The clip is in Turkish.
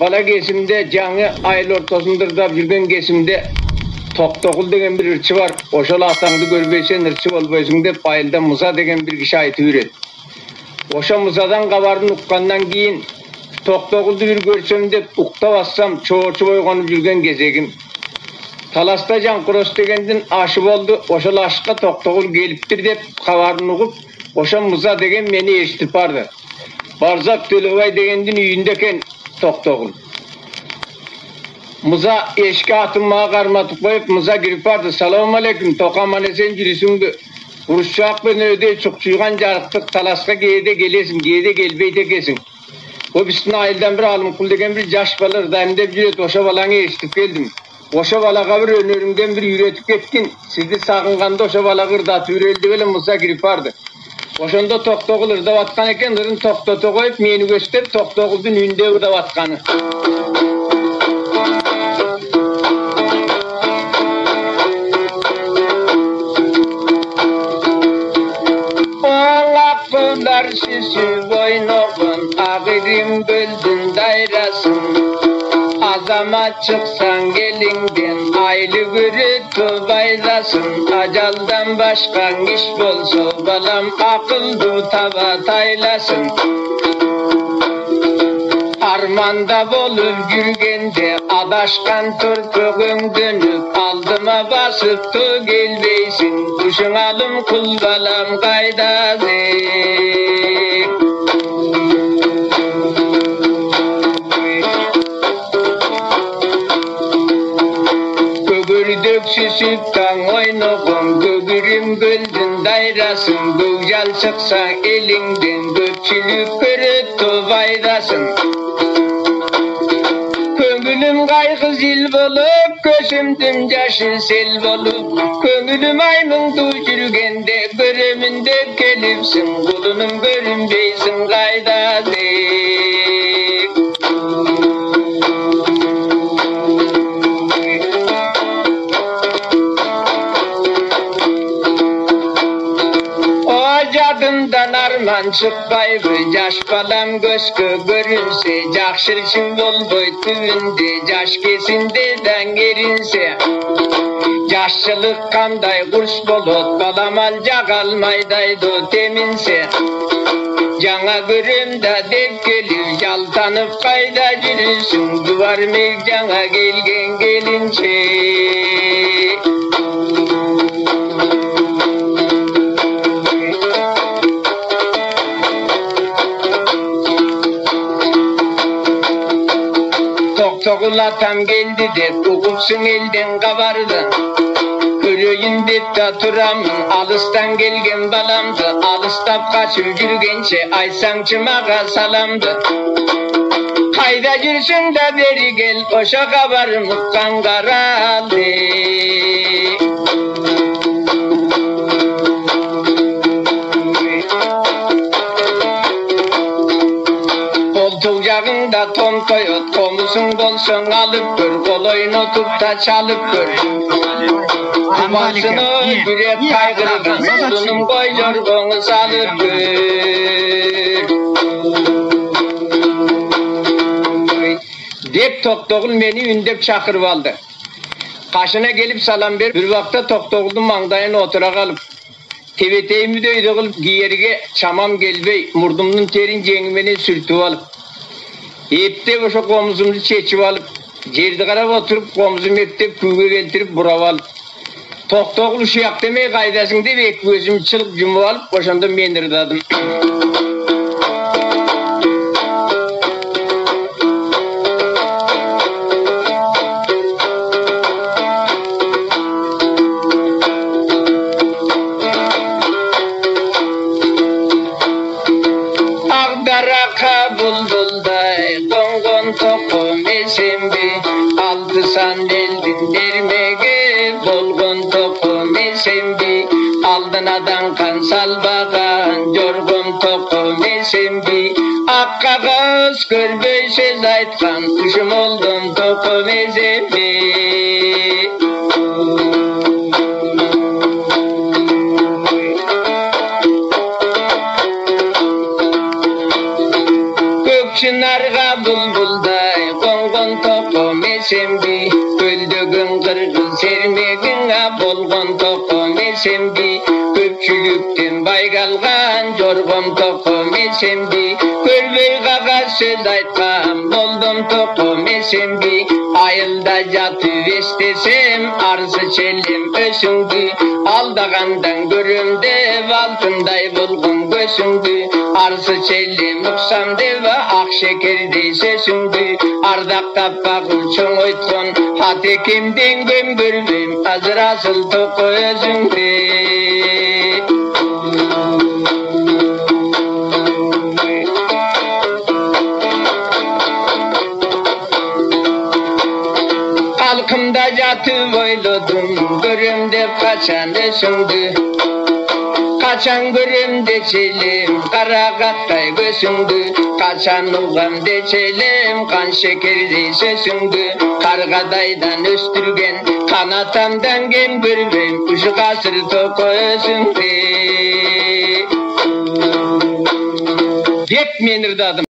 bala kesimde canı ayıl ortasındır da yürgen kesimde Toktokul degen bir ırçı var. Oşol asandı görbeysen ırçı olbayısın dep ayılda Musa degen bir kişi ayıtı üret. Oşa Musa'dan kabarın uqqandan keyin Toktokuldu bir görsem dep ukta bassam çoğurçu boygonup yürgen gezegim. Talasta Can Kuros degenden aşıp oldu. Oşol aşıkka Toktokul geliptir dep kabarın uqup oşa Musa degen meni eşitip bardı. Barzak Tölövay degenden üyündeken Toktokul. Musa eşki atınmağa karmatıp koyup Musa girip vardı. Salamu aleyküm tokamane sen girişimdi. Uruşçak ben öde çokçuygan jarıktık talaska geyde gelesin geyde gelbeyde kesin. O bisine ayıldan bir alım kul degen bir jaş balır da hem de bir oşa balağını eşitip geldim. Oşa balağa bir önörümden bir yürütüp etkin. Sizde sağınganda oşa balağı ırdatı yüreldi böyle Musa girip vardı. Oşonda Toktokul ırda vatkan eken ırın Toktoto koyup meni gösterip Toktokul'dun ünde ırda vatkanı. Oğlaklar şişi boynoğun ağırım böldün dairasın. Azama çıksan gelinden aylı gürütü baylasın. Acaldan başka iş bolsa balam akıldı tava taylasın. Armanda bolup yürgende adaşkan törpögün dönüp aldıma basıp da gelbeysin. Kuşun alım kul balam kaydazı. Gögürdük süsüpten oynogum gögürüm göldün dairasın. Gökyal çıksa elinden gökçülük görüttü faydasın. Köngülüm kaygı zil bolup, gözümdüm yaşı sel bolup. Köngülüm aymın yürgende, göreminde gelipsin. Kulunum görünbeysin kaydazı. Cadımdan arman çıkbaydı, yaş balam gözkü görünse, jakşırçın bolboy tüvünde, yaş kesinde den gerinse. Yaşçılık kanday kurs bolot, balam alcak almaydaydı teminse. Cana görümde dep gelir, yaltanıp kayda yürüsün, duvar mevcana gelgen gelince. Toktokul atam geldi de ukupsun elden kabardı. Körüyün dep de turamın alıstan gelgen balamdı. Alыстap kaçıp yürgençe aysan çımağa salamdı. Hayda yürüsün de beri gel oşa kabar mutkan karalı. Yağında tom koyut, komusun bolsun alıp gör, kol oynatıp da çalıp gör. Amasını yürek kaygırgan, sunum koyuyor bonu salıp gör. Dep Toktokul meni ündep çakırıp aldı. Kaşına gelip salam ver, bir vakta Toktokul'un mangdayına otura kalıp. Teveteyimi de öyle kılıp giyerige çamam gelbey, murdumdun terin cengimeni sürtüp alıp. Epte boşa komuzumuzu çeçip alıp, yerde karab oturup komuzumu epte püge geltirip burav alıp. Toktokul şu yak demeye kaydasın deyip ek gözümü çılıp cümü alıp boşandım menirdadım. Ağdaraka buldulday kongon tokum esembi. Aldısan eldin dermege dolgun tokum esembi. Aldınadan kan salbagan jorgun tokum esembi. Akka göz görbey söz aytkan kuşum oldum tokum esembi. Çınarga bulbulday kongon tokum esemdi, öldügün kırgız sermegine bolgon tokum esemdi, köpçülükten baygalgan jorgom tokum esemdi, körbey gaga söz aytkan boldum tokum esemdi, ayılda jatıp estesem arsı çelim ösündü, aldagandan görümde altınday bulgun gösündü, arsı çelim uksam deva ak şekerdey sesündü, ardak tappakıl çoğ oytkon hat ekimden göm görmem azır asıl toku özündü. Halkımda jatıp oyladım, görümde kaçan ösündü, kaçan görümde çelim, kara kattay gösündü, kaçan uğam deçelim, kan şekerdey sesündü, kargadaydan östürgen, kanatamdan gem görmem, kuşu kasır toku özündü. Yetmenir dadım.